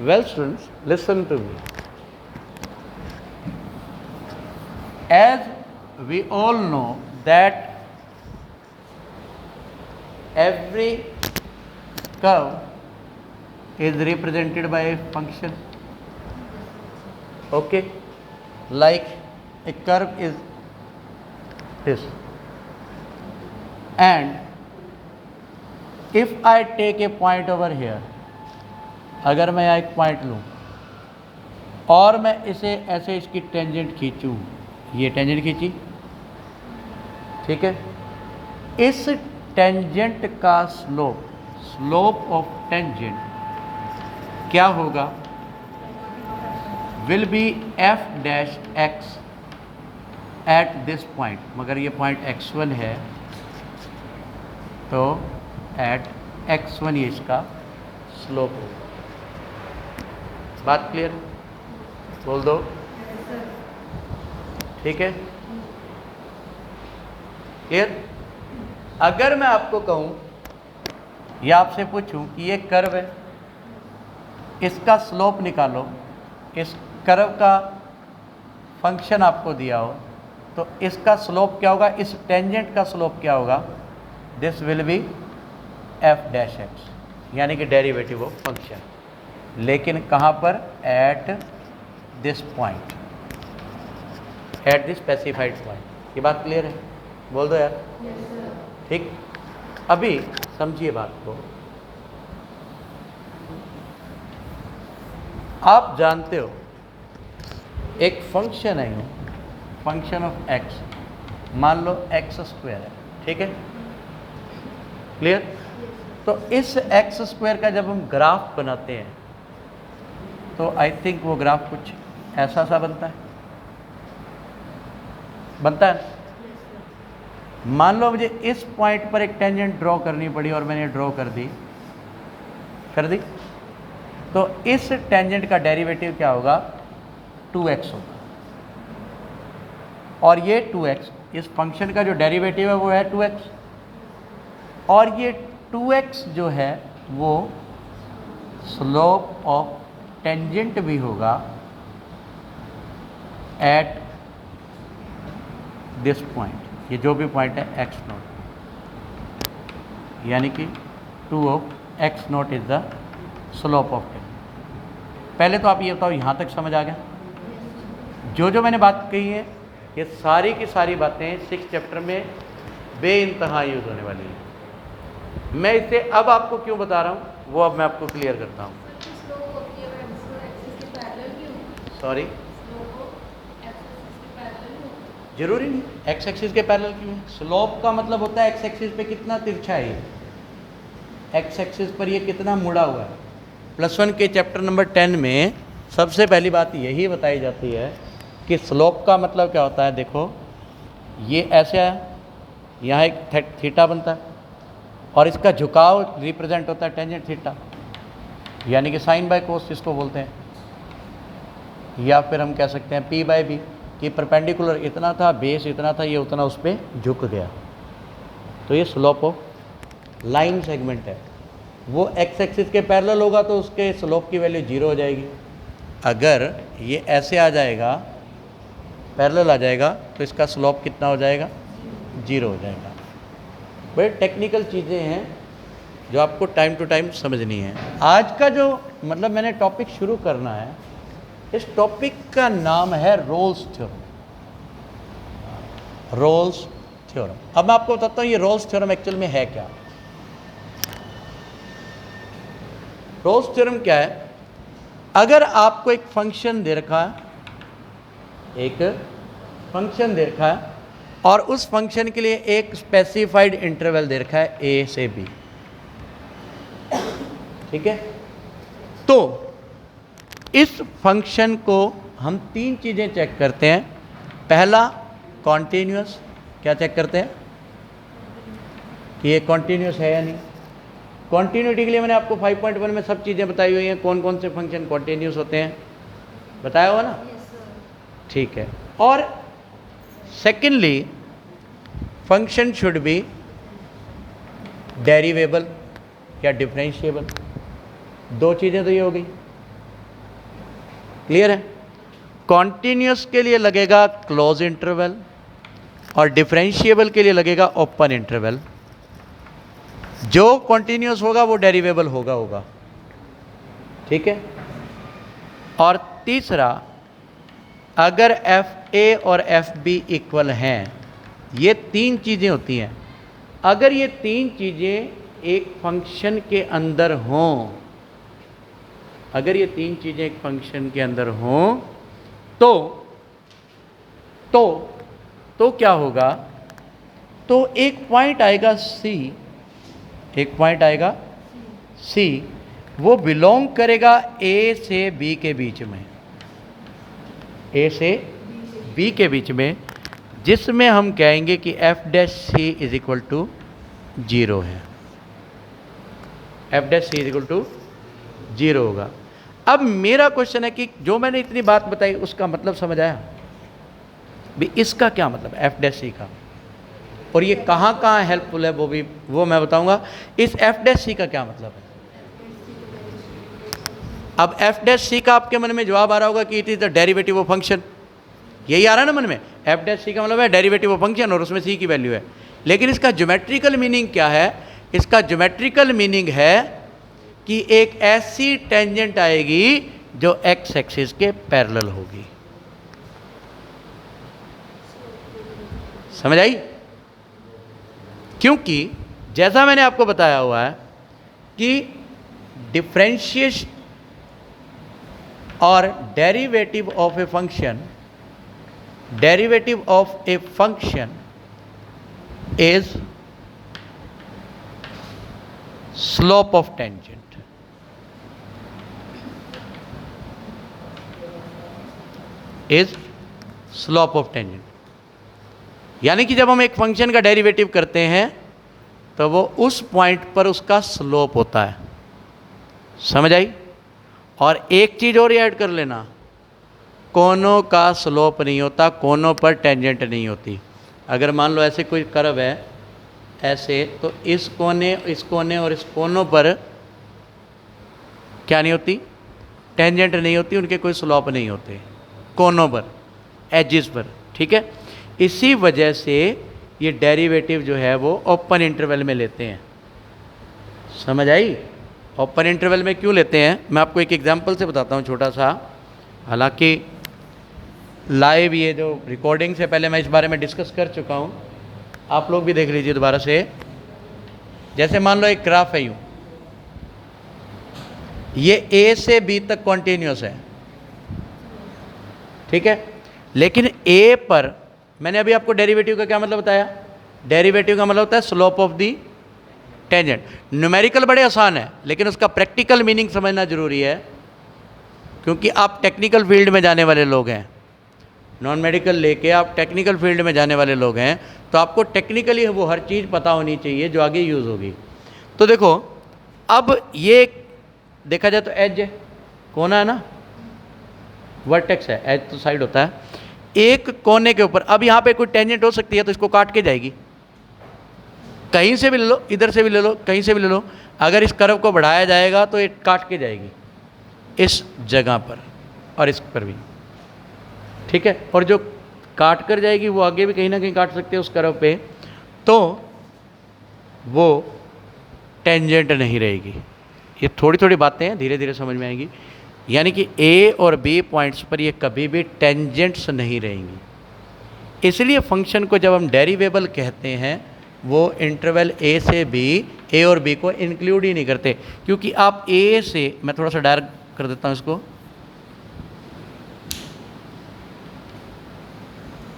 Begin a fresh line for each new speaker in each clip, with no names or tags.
Well, students, listen to me. As we all know that every curve is represented by a function. Okay, like a curve is this, and if I take a point over here, अगर मैं यहाँ एक point लूँ और मैं इसे ऐसे इसकी टेंजेंट खींचूँ, ये टेंजेंट खींची, ठीक है, इस टेंजेंट का स्लोप ऑफ टेंजेंट क्या होगा, will be F dash x at this point. मगर ये पॉइंट x1 है तो एट x1 ये इसका स्लोप होगा। बात क्लियर? बोल दो। ठीक है, क्लियर? अगर मैं आपको कहूं या आपसे पूछूं कि ये कर्व है, इसका स्लोप निकालो, इस कर्व का फंक्शन आपको दिया हो तो इसका स्लोप क्या होगा, इस टेंजेंट का स्लोप क्या होगा, this will be F dash x, यानी कि डेरिवेटिव ऑफ फंक्शन, लेकिन कहाँ पर, at this point, at this specified point. ये बात क्लियर है? बोल दो यार। ठीक, अभी समझिए बात को। आप जानते हो एक फंक्शन है, फंक्शन ऑफ एक्स, मान लो एक्स स्क्वायर है, ठीक है, क्लियर? तो इस एक्स स्क्वायर का जब हम ग्राफ बनाते हैं तो आई थिंक वो ग्राफ कुछ ऐसा सा बनता है, बनता है। मान लो मुझे इस पॉइंट पर एक टेंजेंट ड्रॉ करनी पड़ी और मैंने ड्रॉ कर दी, तो इस टेंजेंट का डेरिवेटिव क्या होगा, 2x होगा, और ये 2x, इस फंक्शन का जो डेरिवेटिव है वो है 2x, और ये 2x जो है वो स्लोप ऑफ टेंजेंट भी होगा एट दिस पॉइंट, ये जो भी पॉइंट है x0, यानी कि 2 of x0 is the slope of tangent. पहले तो आप ये बताओ यहाँ तक समझ आ गया? जो जो मैंने बात कही है ये सारी की सारी बातें 6th चैप्टर में बेइंतहा यूज़ होने वाली है। मैं इसे अब आपको क्यों बता रहा हूँ वो अब मैं आपको क्लियर करता हूँ। सॉरी, जरूरी नहीं एक्स एक्सिस के पैरेलल क्यों है। स्लोप का मतलब होता है एक्स एक्सिस पे कितना तिरछा है, एक्स एक्सिस पर ये कितना मुड़ा हुआ है। +1 के चैप्टर नंबर 10 में सबसे पहली बात यही बताई जाती है कि स्लोप का मतलब क्या होता है। देखो ये ऐसे है, यहाँ एक थीटा बनता है और इसका झुकाव रिप्रेजेंट होता है टेंजेंट थीटा, यानी कि साइन बाय कोस इसको बोलते हैं, या फिर हम कह सकते हैं p बाय बी, कि परपेंडिकुलर इतना था, बेस इतना था, ये उतना उस पर झुक गया, तो ये स्लोप ऑफ लाइन सेगमेंट है। वो एक्स एक्सिस के पैरेलल होगा तो उसके स्लोप की वैल्यू 0 हो जाएगी। अगर ये ऐसे आ जाएगा, पैरेलल आ जाएगा, तो इसका स्लोप कितना हो जाएगा, 0 हो जाएगा। बड़े टेक्निकल चीज़ें हैं जो आपको टाइम टू टाइम समझनी है। आज का जो मतलब मैंने टॉपिक शुरू करना है, इस टॉपिक का नाम है रोल्स थ्योरम। रोल्स थ्योरम, अब मैं आपको बताता हूँ ये रोल्स थ्योरम एक्चुअल में है क्या। रोल्स थ्योरम क्या है, अगर आपको एक फंक्शन दे रखा है, एक फंक्शन दे रखा है और उस फंक्शन के लिए एक स्पेसिफाइड इंटरवल दे रखा है a से b, ठीक है, तो इस फंक्शन को हम 3 चीज़ें चेक करते हैं। पहला कॉन्टीन्यूअस, क्या चेक करते हैं कि ये कॉन्टीन्यूअस है या नहीं। कॉन्टीन्यूटी के लिए मैंने आपको 5.1 में सब चीज़ें बताई हुई हैं, कौन कौन से फंक्शन कॉन्टीन्यूअस होते हैं, बताया हुआ ना, ठीक है। और सेकेंडली फंक्शन शुड बी डेरिवेबल या डिफरेंशिएबल। 2 चीज़ें तो ये हो गई, क्लियर है? कॉन्टिन्यूस के लिए लगेगा क्लोज इंटरवल और डिफरेंशिएबल के लिए लगेगा ओपन इंटरवल। जो कॉन्टिन्यूस होगा वो डेरिवेबल होगा। ठीक है? और तीसरा, अगर एफ ए और एफ बी इक्वल हैं, ये तीन चीज़ें होती हैं, अगर ये तीन चीज़ें एक फंक्शन के अंदर हों, अगर ये तीन चीज़ें एक फंक्शन के अंदर हों तो क्या होगा? तो एक पॉइंट आएगा सी, एक पॉइंट आएगा सी, वो बिलोंग करेगा ए से बी के बीच में, ए से बी के बीच में, जिसमें हम कहेंगे कि F dash C is equal to 0 है। F dash C is equal to 0 होगा। अब मेरा क्वेश्चन है कि जो मैंने इतनी बात बताई उसका मतलब समझ आया? भी इसका क्या मतलब एफ डैश सी का, और ये कहाँ कहाँ हेल्पफुल है वो मैं बताऊंगा। इस एफ डैश सी का क्या मतलब है? अब एफ डैश सी का आपके मन में जवाब आ रहा होगा कि it is the derivative of function, यही आ रहा है ना मन में। एफ डैश सी का मतलब है डेरिवेटिव ऑफ फंक्शन और उसमें सी की वैल्यू है। लेकिन इसका ज्योमेट्रिकल मीनिंग क्या है? इसका ज्योमेट्रिकल मीनिंग है कि एक ऐसी टेंजेंट आएगी जो एक्स एक्सिस के पैरेलल होगी। समझ आई? क्योंकि जैसा मैंने आपको बताया हुआ है कि डिफरेंशिएशन और derivative of a function, derivative of a function is slope of tangent, is slope of tangent. यानी कि जब हम एक फंक्शन का डेरिवेटिव करते हैं तो वो उस पॉइंट पर उसका स्लोप होता है। समझ आई? और एक चीज़ और ऐड कर लेना, कोनों का स्लोप नहीं होता, कोनों पर टेंजेंट नहीं होती। अगर मान लो ऐसे कोई कर्व है ऐसे, तो इस कोने और इस कोनों पर क्या नहीं होती? टेंजेंट नहीं होती, उनके कोई स्लोप नहीं होते, कोनों पर, एजिस पर। ठीक है? इसी वजह से ये डेरिवेटिव जो है वो ओपन इंटरवल में लेते हैं। समझ आई? ओपन इंटरवल में क्यों लेते हैं मैं आपको एक एग्जांपल से बताता हूँ छोटा सा। हालांकि लाइव ये जो रिकॉर्डिंग से पहले मैं इस बारे में डिस्कस कर चुका हूँ, आप लोग भी देख लीजिए दोबारा से। जैसे मान लो एक ग्राफ है यूँ, ये ए से बी तक कॉन्टिन्यूस है, ठीक है? लेकिन ए पर मैंने अभी आपको डेरिवेटिव का क्या मतलब बताया? डेरिवेटिव का मतलब होता है slope of the tangent. Numerical बड़े आसान है, लेकिन उसका प्रैक्टिकल मीनिंग समझना जरूरी है, क्योंकि आप टेक्निकल फील्ड में जाने वाले लोग हैं। नॉन मेडिकल लेके आप टेक्निकल फील्ड में जाने वाले लोग हैं, तो आपको टेक्निकली वो हर चीज़ पता होनी चाहिए जो आगे यूज़ होगी। तो देखो, अब ये देखा जाए तो एज है, कोना है ना, वर्टेक्स है, एज तो साइड होता है। एक कोने के ऊपर अब यहाँ पे कोई टेंजेंट हो सकती है, तो इसको काट के जाएगी। कहीं से भी ले लो, इधर से भी ले लो, कहीं से भी ले लो। अगर इस कर्व को बढ़ाया जाएगा तो ये काट के जाएगी इस जगह पर और इस पर भी, ठीक है? और जो काट कर जाएगी वो आगे भी कहीं ना कहीं काट सकते हैं उस कर्व पे, तो वो टेंजेंट नहीं रहेगी। ये थोड़ी थोड़ी बातें हैं, धीरे धीरे समझ में आएंगी। यानी कि ए और बी पॉइंट्स पर ये कभी भी टेंजेंट्स नहीं रहेंगी। इसलिए फंक्शन को जब हम डेरिवेबल कहते हैं, वो इंटरवल ए से बी, ए और बी को इंक्लूड ही नहीं करते, क्योंकि आप ए से, मैं थोड़ा सा डायरेक्ट कर देता हूँ इसको,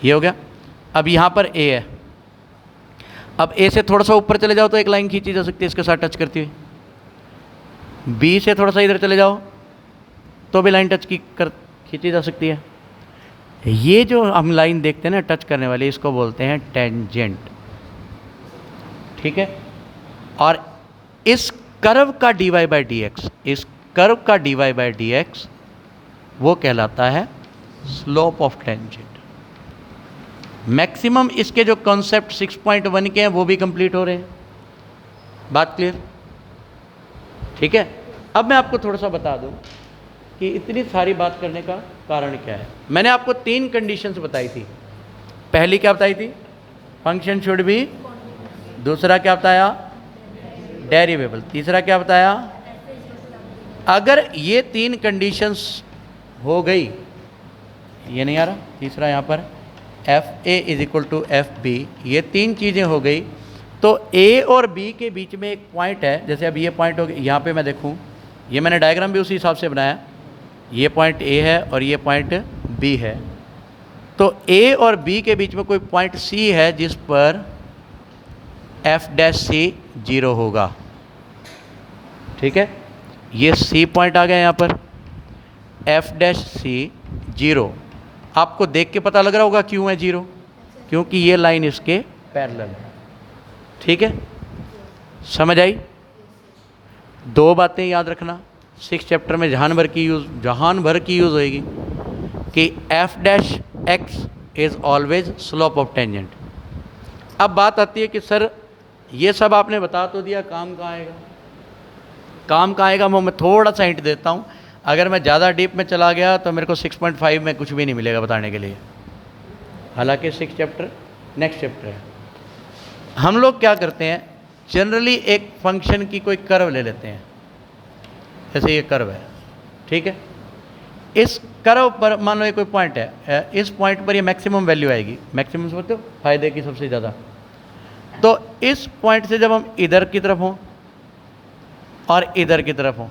ये हो गया। अब यहाँ पर ए है, अब ए से थोड़ा सा ऊपर चले जाओ तो एक लाइन खींची जा सकती है इसके साथ टच करती हुई। बी से थोड़ा सा इधर चले जाओ तो भी लाइन टच खींची जा सकती है। ये जो हम लाइन देखते हैं ना टच करने वाली, इसको बोलते हैं टेंजेंट, ठीक है? और इस कर्व का dy बाई डी एक्स, इस कर्व का dy बाई डी एक्स वो कहलाता है स्लोप ऑफ टेंजेंट। मैक्सिमम इसके जो कॉन्सेप्ट 6.1 के हैं वो भी कंप्लीट हो रहे हैं। बात क्लियर? ठीक है? अब मैं आपको थोड़ा सा बता दूं कि इतनी सारी बात करने का कारण क्या है। मैंने आपको 3 कंडीशंस बताई थी। पहली क्या बताई थी? Function should be. दूसरा क्या बताया? डेरिवेबल। तीसरा क्या बताया? अगर ये 3 कंडीशंस हो गई, ये नहीं आ रहा तीसरा यहाँ पर, F A is equal to F B, ये 3 चीज़ें हो गई, तो ए और बी के बीच में एक पॉइंट है। जैसे अब ये पॉइंट हो गया, यहाँ पे मैं देखूँ, ये मैंने डायग्राम भी उसी हिसाब से बनाया, ये पॉइंट ए है और ये पॉइंट बी है। तो ए और बी के बीच में कोई पॉइंट सी है जिस पर एफ डैश सी 0 होगा। ठीक है, ये सी पॉइंट आ गया यहाँ पर, एफ डैश सी 0। आपको देख के पता लग रहा होगा क्यों है 0, क्योंकि ये लाइन इसके पैरेलल है। ठीक है, समझ आई? 2 बातें याद रखना, 6 चैप्टर में जहान भर की यूज़ होएगी कि F dash x is always slope of tangent. अब बात आती है कि सर ये सब आपने बता तो दिया, काम कहाँ आएगा? काम कहाँ आएगा वो मैं थोड़ा सा हिंट देता हूँ। अगर मैं ज़्यादा डीप में चला गया तो मेरे को 6.5 में कुछ भी नहीं मिलेगा बताने के लिए, हालांकि 6 चैप्टर नेक्स्ट चैप्टर है। हम लोग क्या करते हैं, जनरली एक फंक्शन की कोई कर्व ले लेते हैं, जैसे ये कर्व है, ठीक है। इस कर्व पर मान लो ये कोई पॉइंट है, इस पॉइंट पर ये मैक्सिमम वैल्यू आएगी। मैक्सिमम समझते हो, फायदे की सबसे ज़्यादा। तो इस पॉइंट से जब हम इधर की तरफ हों और इधर की तरफ हों,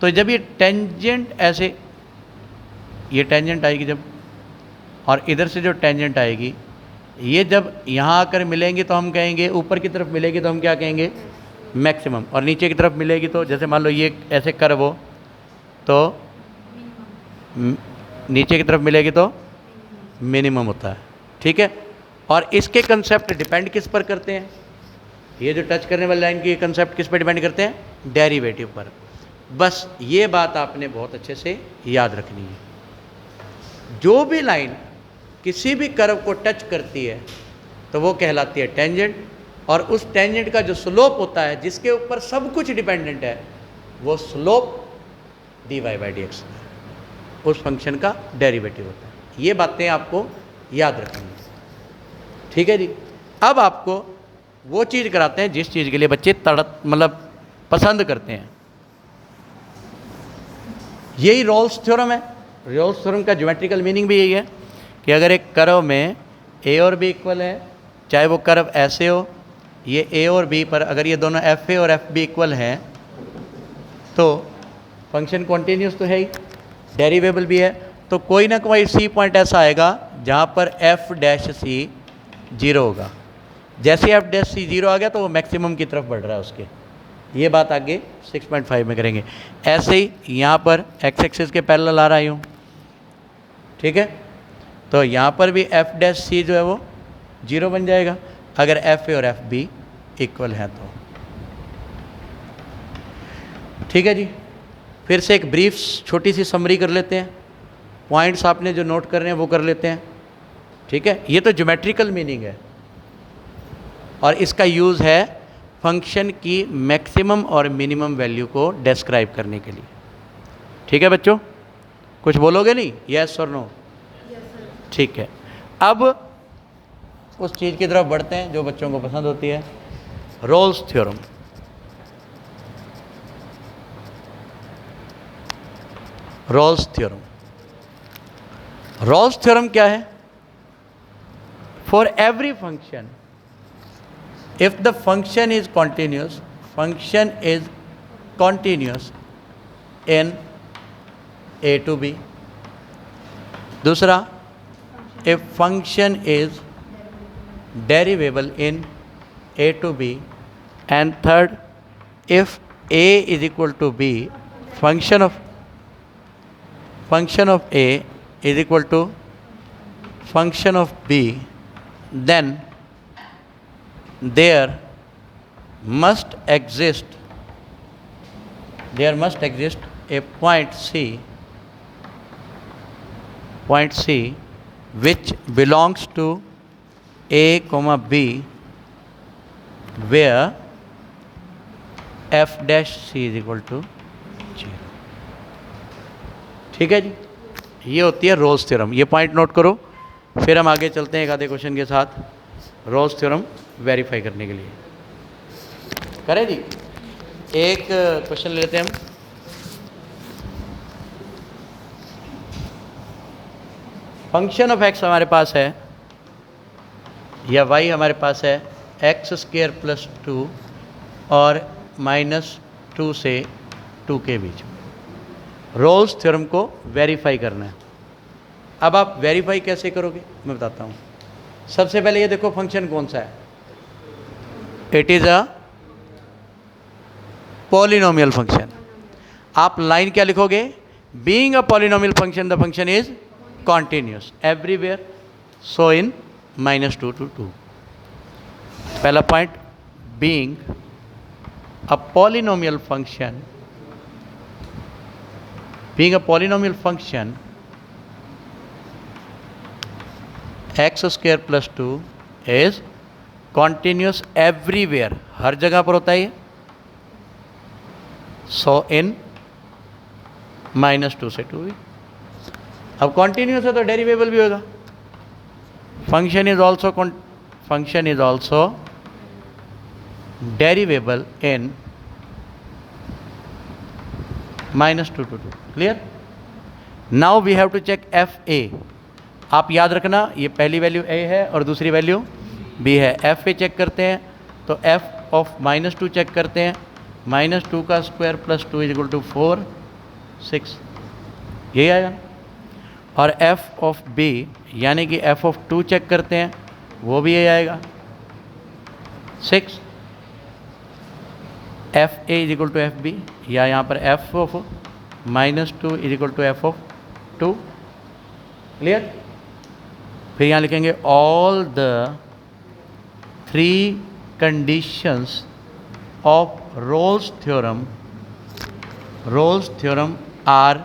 तो जब ये टेंजेंट ऐसे, ये टेंजेंट आएगी जब, और इधर से जो टेंजेंट आएगी, ये जब यहाँ आकर मिलेंगे तो हम कहेंगे, ऊपर की तरफ मिलेगी तो हम क्या कहेंगे? मैक्सिमम। और नीचे की तरफ मिलेगी तो, जैसे मान लो ये ऐसे कर्व हो तो नीचे की तरफ मिलेगी तो मिनिमम होता है। ठीक है, और इसके कंसेप्ट डिपेंड किस पर करते हैं? ये जो टच करने वाली लाइन की कंसेप्ट किस पर डिपेंड करते हैं? डेरिवेटिव पर। बस ये बात आपने बहुत अच्छे से याद रखनी है। जो भी लाइन किसी भी कर्व को टच करती है तो वो कहलाती है टेंजेंट, और उस टेंजेंट का जो स्लोप होता है, जिसके ऊपर सब कुछ डिपेंडेंट है, वो slope dy by D x उस फंक्शन का डेरिवेटिव होता है। ये बातें आपको याद रखनी है। ठीक है जी। अब आपको वो चीज़ कराते हैं जिस चीज़ के लिए बच्चे मतलब पसंद करते हैं। यही रोल्स थ्योरम है। रोल्स थ्योरम का ज्योमेट्रिकल मीनिंग भी यही है कि अगर एक कर्व में ए और बी इक्वल है, चाहे वो कर्व ऐसे हो, ये ए और बी पर अगर ये दोनों एफ ए और एफ बी इक्वल हैं, तो फंक्शन कॉन्टिन्यूस तो है ही, डेरिवेबल भी है, तो कोई ना कोई सी पॉइंट ऐसा आएगा जहाँ पर एफ डैश सी 0 होगा। जैसे एफ डैश सी 0 आ गया तो वो मैक्सिमम की तरफ बढ़ रहा है उसके। ये बात आगे 6.5 में करेंगे। ऐसे ही यहाँ पर एक्स एक्सिस के पैरेलल आ रहा हूँ, ठीक है, तो यहाँ पर भी एफ डैश सी जो है वो 0 बन जाएगा अगर एफ ए और एफ बी इक्वल हैं तो। ठीक है जी। फिर से एक ब्रीफ छोटी सी समरी कर लेते हैं, पॉइंट्स आपने जो नोट कर रहे हैं वो कर लेते हैं। ठीक है, ये तो ज्योमेट्रिकल मीनिंग है और इसका यूज़ है फंक्शन की मैक्सिमम और मिनिमम वैल्यू को डिस्क्राइब करने के लिए। ठीक है बच्चों, कुछ बोलोगे नहीं? यस और नो? ठीक है। अब उस चीज़ की तरफ बढ़ते हैं जो बच्चों को पसंद होती है, Rolle's theorem. Rolle's theorem. Rolle's theorem क्या है? For every function, if the function is continuous, function is continuous in a to b. दूसरा, if function is derivable in a to b, and third, if a is equal to b, function of a is equal to function of b, then there must exist a point C which belongs to a comma b, where f dash c is equal to 0. ठीक है जी, ये होती है Rolle's theorem. ये point note करो, फिर हम आगे चलते हैं एक आधे क्वेश्चन के साथ रोल्स थ्योरम वेरीफाई करने के लिए। करें जी, एक क्वेश्चन लेते हैं हम। फंक्शन ऑफ एक्स हमारे पास है या वाई हमारे पास है एक्स स्क्वायर प्लस 2 और -2 से 2 के बीच में। रोल्स थ्योरम को वेरीफाई करना है। अब आप वेरीफाई कैसे करोगे मैं बताता हूँ। सबसे पहले ये देखो फंक्शन कौन सा है, it is a polynomial function. आप लाइन क्या लिखोगे, being a polynomial function the function is continuous everywhere, so in -2 to 2। पहला point, being a polynomial function, being a polynomial function x square plus 2 is continuous everywhere, हर जगह पर होता है ये, so in -2 से 2। अब कॉन्टिन्यूस है तो डेरिवेबल भी होगा। Function is also derivable in -2 to 2। Clear? Now we have to check f a. आप याद रखना ये पहली वैल्यू ए है और दूसरी वैल्यू बी है। एफ ए चेक करते हैं तो एफ ऑफ -2 चेक करते हैं, -2 का square plus 2 is equal to 4 6, यही आएगा। और एफ ऑफ बी यानी कि एफ ऑफ 2 चेक करते हैं, वो भी यही आएगा 6। F A is equal to F B, या यहाँ पर F of -2 is equal to F of 2। Clear? फिर यहाँ लिखेंगे all the 3 conditions of Rolle's theorem are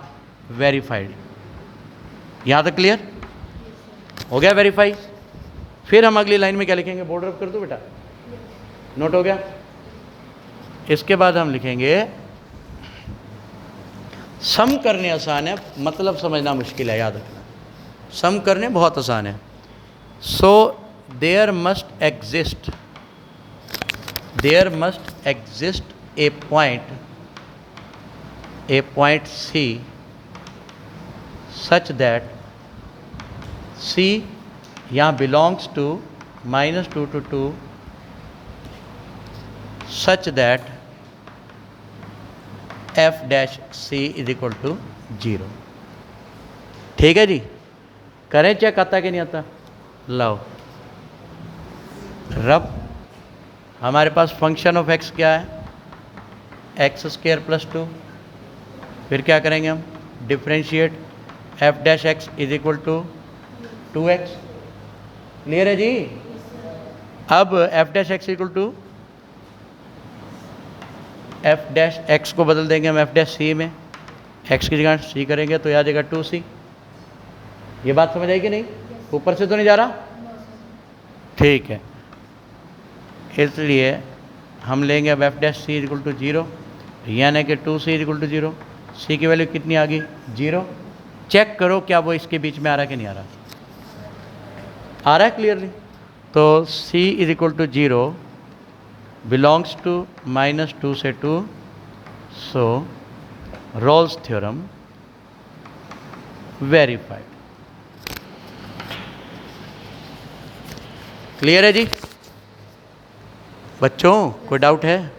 verified. यहाँ तक क्लियर हो गया वेरीफाई? फिर हम अगली लाइन में क्या लिखेंगे, बोर्ड रब कर दो बेटा, नोट हो गया? इसके बाद हम लिखेंगे सम करने आसान है, मतलब समझना मुश्किल है, याद रखना। सम करने बहुत आसान है। So there must exist a point c such that c यहाँ belongs to -2 to 2 such that f dash c is equal to 0। ठीक है जी? करें चेक, आता कि नहीं आता? लाओ रब, हमारे पास फंक्शन ऑफ x क्या है, एक्स स्क्वायर प्लस 2। फिर क्या करेंगे हम, differentiate f dash x is equal to 2x। Clear है जी? अब f dash x equal to f dash x को बदल देंगे हम f डैश c में, x की जगह c करेंगे तो आ जाएगा 2c। ये बात समझ आई कि नहीं? ऊपर से तो नहीं जा रहा? ठीक है, इसलिए हम लेंगे अब f dash c equal to 0, यानी कि 2c इक्वल टू 0। c की वैल्यू कितनी आ गई, 0। चेक करो क्या वो इसके बीच में आ रहा है कि नहीं आ रहा? आ रहा है क्लियरली। तो c is equal to 0 belongs to -2 से 2, so Rolle's theorem verified. Clear है जी बच्चों? कोई डाउट है?